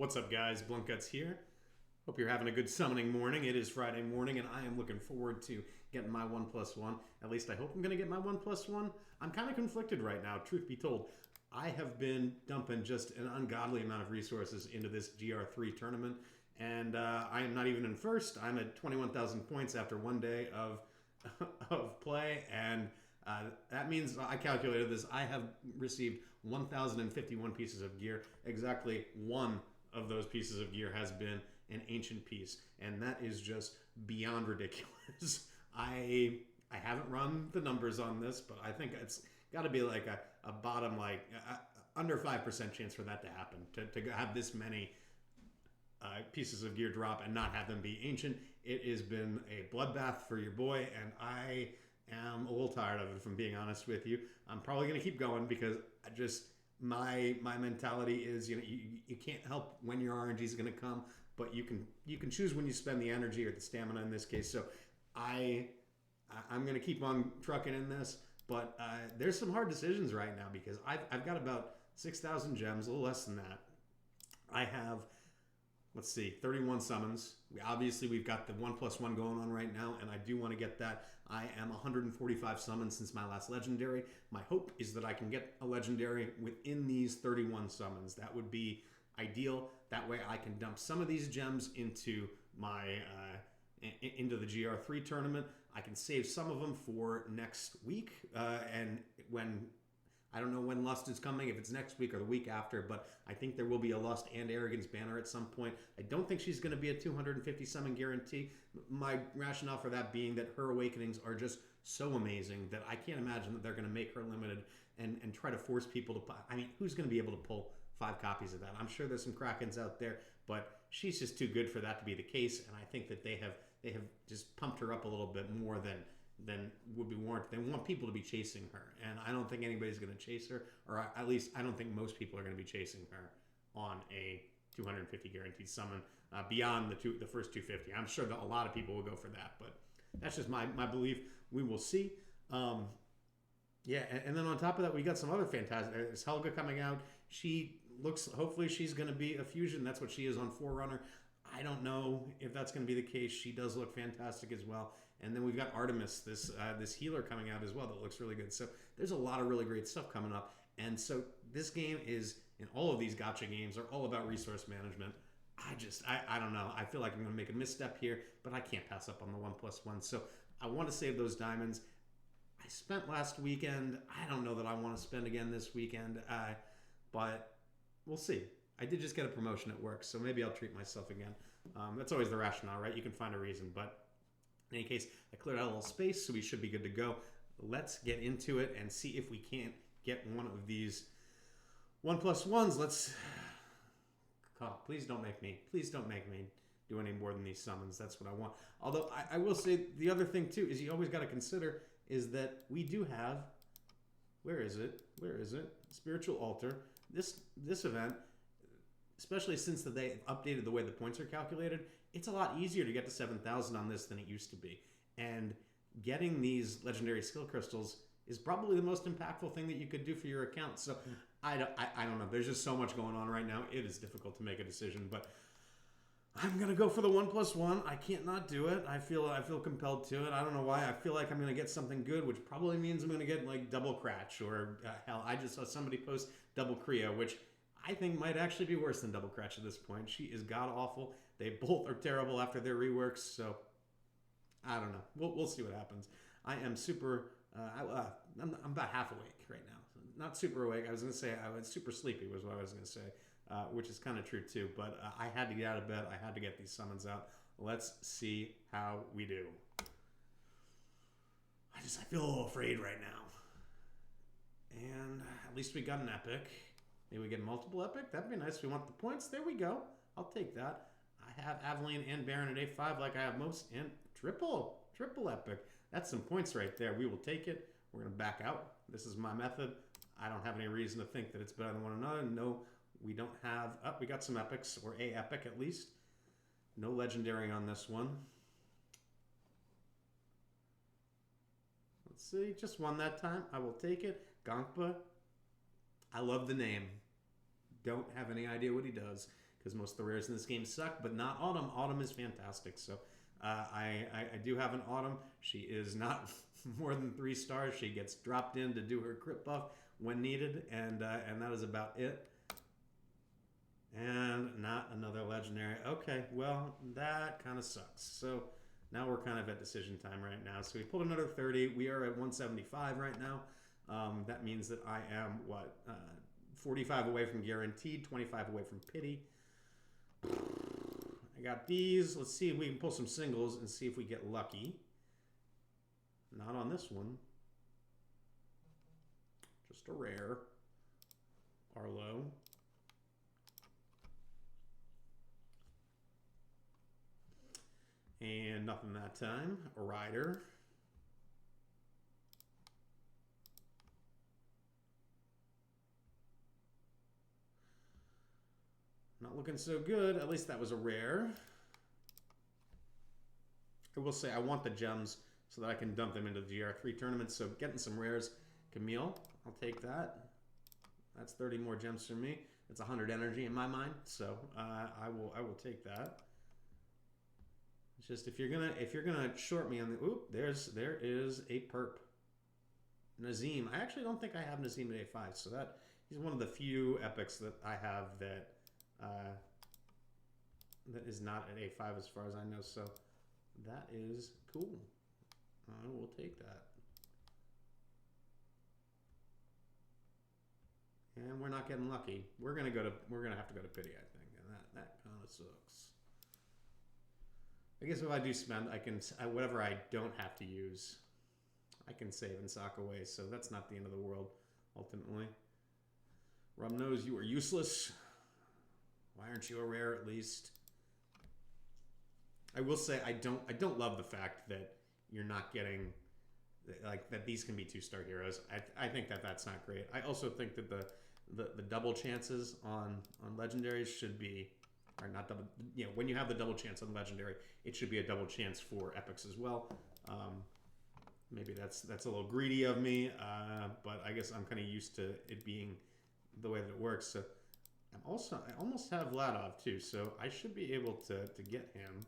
What's up, guys? Bluntguts here. Hope you're having a good summoning morning. It is Friday morning, and I am looking forward to getting my 1+1. At least I hope I'm going to get my 1+1. I'm kind of conflicted right now, truth be told. I have been dumping just an ungodly amount of resources into this GR3 tournament, and I am not even in first. I'm at 21,000 points after one day of of play, and that means I calculated this. I have received 1,051 pieces of gear. Exactly one of those pieces of gear has been an ancient piece, and that is just beyond ridiculous. I haven't run the numbers on this, but I think it's got to be like a bottom, like under 5% chance for that to happen, to have this many pieces of gear drop and not have them be ancient. It has been a bloodbath for your boy, and I am a little tired of it, if I'm being honest with you. I'm probably going to keep going because I just my mentality is, you can't help when your RNG is going to come, but you can choose when you spend the energy or the stamina in this case. So I'm going to keep on trucking in this, but there's some hard decisions right now because I've got about 6,000 gems, a little less than that. I have, let's see, 31 summons. We've got the 1+1 going on right now, and I do want to get that. I am 145 summons since my last legendary. My hope is that I can get a legendary within these 31 summons. That would be ideal. That way I can dump some of these gems into my into the GR3 tournament. I can save some of them for next week, and when I don't know when Lust is coming, if it's next week or the week after, but I think there will be a Lust and Arrogance banner at some point. I don't think she's going to be a 250 summon guarantee. My rationale for that being that her awakenings are just so amazing that I can't imagine that they're going to make her limited and try to force people to... I mean, who's going to be able to pull 5 copies of that? I'm sure there's some Krakens out there, but she's just too good for that to be the case, and I think that they have just pumped her up a little bit more than would be warranted. They want people to be chasing her, and I don't think anybody's going to chase her, or at least I don't think most people are going to be chasing her on a 250 guaranteed summon beyond the first 250. I'm sure that a lot of people will go for that, but that's just my belief. We will see. Yeah, and then on top of that, we got some other fantastic. There's Helga coming out. She looks, hopefully she's going to be a fusion. That's what she is on Forerunner. I don't know if that's going to be the case. She does look fantastic as well. And then we've got Artemis, this healer coming out as well that looks really good. So there's a lot of really great stuff coming up. And so this game is, and all of these gacha games are all about resource management. I don't know. I feel like I'm going to make a misstep here, but I can't pass up on the 1+1. So I want to save those diamonds. I spent last weekend. I don't know that I want to spend again this weekend, but we'll see. I did just get a promotion at work, so maybe I'll treat myself again. That's always the rationale, right? You can find a reason. But in any case, I cleared out a little space, so we should be good to go. Let's get into it and see if we can't get one of these 1+1s. Let's... Oh, please don't make me do any more than these summons. That's what I want. Although, I will say the other thing, too, is you always got to consider is that we do have... Where is it? Spiritual Altar. This event... Especially since they updated the way the points are calculated, it's a lot easier to get to 7,000 on this than it used to be. And getting these legendary skill crystals is probably the most impactful thing that you could do for your account. So I don't know. There's just so much going on right now. It is difficult to make a decision, but I'm gonna go for the 1+1. I can't not do it. I feel compelled to it. I don't know why. I feel like I'm gonna get something good, which probably means I'm gonna get like double Cratch or hell. I just saw somebody post double Kriya, which I think might actually be worse than double Cratch at this point. She is god awful. They both are terrible after their reworks. So I don't know. We'll see what happens. I am super. I'm about half awake right now. Not super awake. I was gonna say I was super sleepy. Was what I was gonna say, which is kind of true too. But I had to get out of bed. I had to get these summons out. Let's see how we do. I feel a little afraid right now. And at least we got an epic. Maybe we get multiple epic. That'd be nice. We want the points. There we go. I'll take that. I have Aveline and Baron at A5 like I have most. And triple epic. That's some points right there. We will take it. We're going to back out. This is my method. I don't have any reason to think that it's better than one another. No, we don't have... we got some epics, or a epic at least. No legendary on this one. Let's see. Just one that time. I will take it. Gonkpa. I love the name. Don't have any idea what he does. because most of the rares in this game suck, but not Autumn. Autumn is fantastic. So I do have an Autumn. She is not more than 3 stars. She gets dropped in to do her crit buff when needed, and that is about it. And not another legendary. Okay, well, that kind of sucks. So now we're kind of at decision time right now. So we pulled another 30. We are at 175 right now. That means that I am, 45 away from guaranteed, 25 away from pity. I got these. Let's see if we can pull some singles and see if we get lucky. Not on this one. Just a rare. Arlo. And nothing that time. A rider. Not looking so good. At least that was a rare. I will say I want the gems so that I can dump them into the GR3 tournament. So getting some rares. Camille, I'll take that. That's 30 more gems for me. It's 100 energy in my mind. So I will take that. It's just if you're gonna short me on the there is a perp. Nazim. I actually don't think I have Nazim at A5, so that he's one of the few epics that I have that that is not at A5 as far as I know. So that is cool. I will take that. And we're not getting lucky. We're gonna have to go to pity, I think, and that kind of sucks. I guess if I do spend, I can whatever I don't have to use, I can save and sock away. So that's not the end of the world, ultimately. Rum knows you are useless. Why aren't you a rare at least? I will say I don't love the fact that you're not getting that these can be 2-star heroes. I think that's not great. I also think that the double chances on legendaries should be, or not double. You know, when you have the double chance on legendary, it should be a double chance for epics as well. Maybe that's a little greedy of me, but I guess I'm kind of used to it being the way that it works. So I almost have Vladov too, so I should be able to get him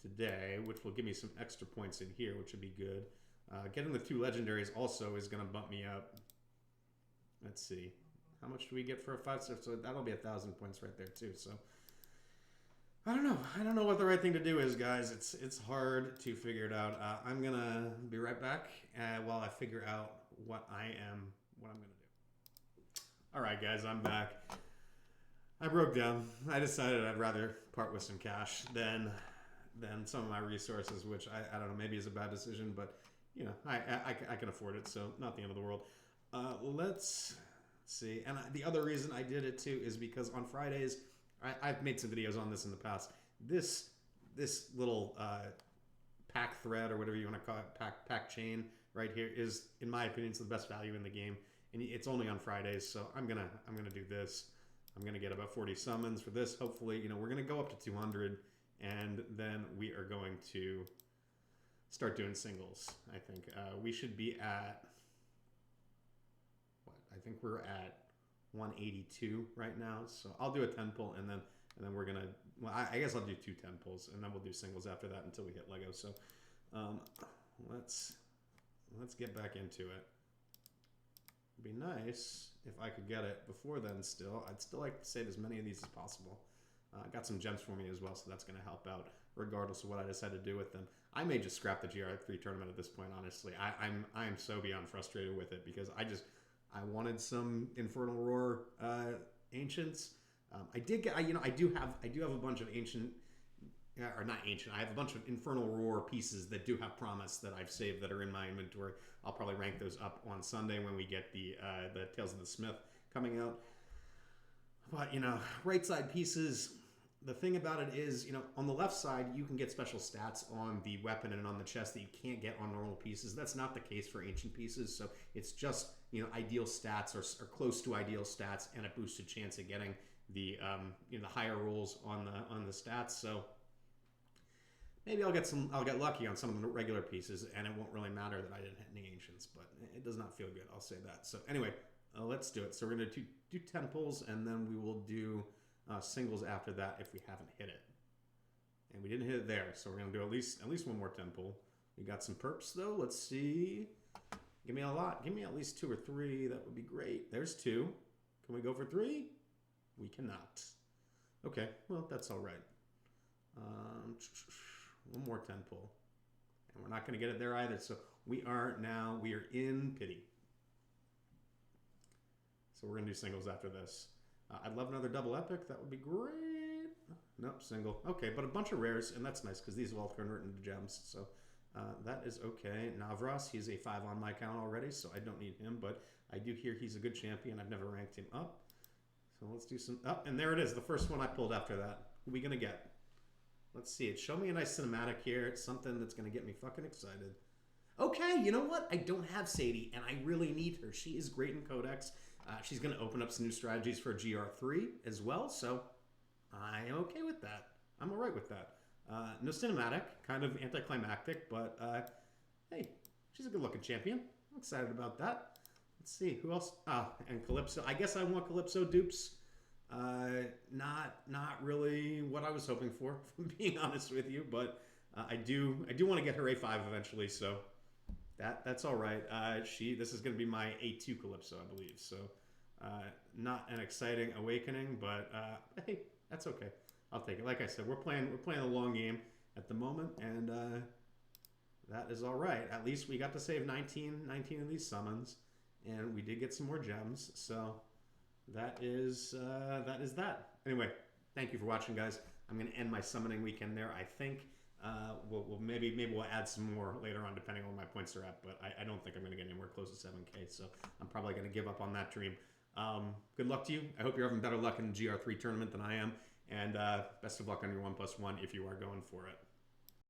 today, which will give me some extra points in here, which would be good. Getting the 2 legendaries also is going to bump me up. Let's see. How much do we get for a 5-star? So that'll be 1,000 points right there too. So I don't know. I don't know what the right thing to do is, guys. It's hard to figure it out. I'm going to be right back while I figure out what I'm going to do. All right, guys, I'm back. I broke down. I decided I'd rather part with some cash than some of my resources, which I don't know, maybe is a bad decision, but you know, I can afford it, so not the end of the world. Let's see. And the other reason I did it too is because on Fridays, I've made some videos on this in the past. This little pack thread or whatever you want to call it, pack chain right here is, in my opinion, it's the best value in the game, and it's only on Fridays. So I'm gonna do this. I'm gonna get about 40 summons for this. Hopefully, you know, we're gonna go up to 200, and then we are going to start doing singles. I think we should be at what? I think we're at 182 right now. So I'll do a 10 pull, and then we're gonna. Well, I guess I'll do 2 10 pulls, and then we'll do singles after that until we hit Lego. So let's get back into it. It'd be nice if I could get it before then. Still, I'd still like to save as many of these as possible. Got some gems for me as well, so that's going to help out regardless of what I decide to do with them. I may just scrap the GR3 tournament at this point, honestly. I'm so beyond frustrated with it because I wanted some Infernal Roar Ancients. I do have a bunch of ancient, or not ancient. I have a bunch of Infernal Roar pieces that do have promise that I've saved that are in my inventory. I'll probably rank those up on Sunday when we get the Tales of the Smith coming out. But you know, right side pieces. The thing about it is, you know, on the left side, you can get special stats on the weapon and on the chest that you can't get on normal pieces. That's not the case for ancient pieces. So it's just, you know, ideal stats or close to ideal stats and a boosted chance of getting the the higher rolls on the stats. So maybe I'll get lucky on some of the regular pieces, and it won't really matter that I didn't hit any ancients. But it does not feel good. I'll say that. So anyway, let's do it. So we're gonna do 10 pulls, and then we will do singles after that if we haven't hit it. And we didn't hit it there, so we're gonna do at least one more 10 pull. We got some perps though. Let's see. Give me a lot. Give me at least 2 or 3. That would be great. There's 2. Can we go for 3? We cannot. Okay, well that's all right. One more 10 pull, and we're not going to get it there either. So we are in pity. So we're going to do singles after this. I'd love another double epic. That would be great. Nope, single. Okay, but a bunch of rares, and that's nice because these have all converted into gems. So that is okay. Navras, he's a 5 on my count already, so I don't need him, but I do hear he's a good champion. I've never ranked him up. So let's do some... Oh, and there it is, the first one I pulled after that. Who are we going to get? Let's see it. Show me a nice cinematic here. It's something that's going to get me fucking excited. Okay, you know what? I don't have Sadie, and I really need her. She is great in Codex. She's going to open up some new strategies for GR3 as well, so I am okay with that. I'm all right with that. No cinematic, kind of anticlimactic, but hey, she's a good-looking champion. I'm excited about that. Let's see, who else? And Calypso. I guess I want Calypso dupes. Not really what I was hoping for, if I'm being honest with you, but I do want to get her A5 eventually, so that's all right. This is going to be my A2 Calypso, I believe, so not an exciting awakening, but hey, that's okay. I'll take it. Like I said, we're playing a long game at the moment, and that is all right. At least we got to save 19 of these summons, and we did get some more gems, so that is that. Anyway, thank you for watching, guys. I'm going to end my summoning weekend there. I think maybe we'll add some more later on, depending on where my points are at, but I don't think I'm going to get anywhere close to 7K, so I'm probably going to give up on that dream. Good luck to you. I hope you're having better luck in the GR3 tournament than I am, and best of luck on your 1+1 if you are going for it.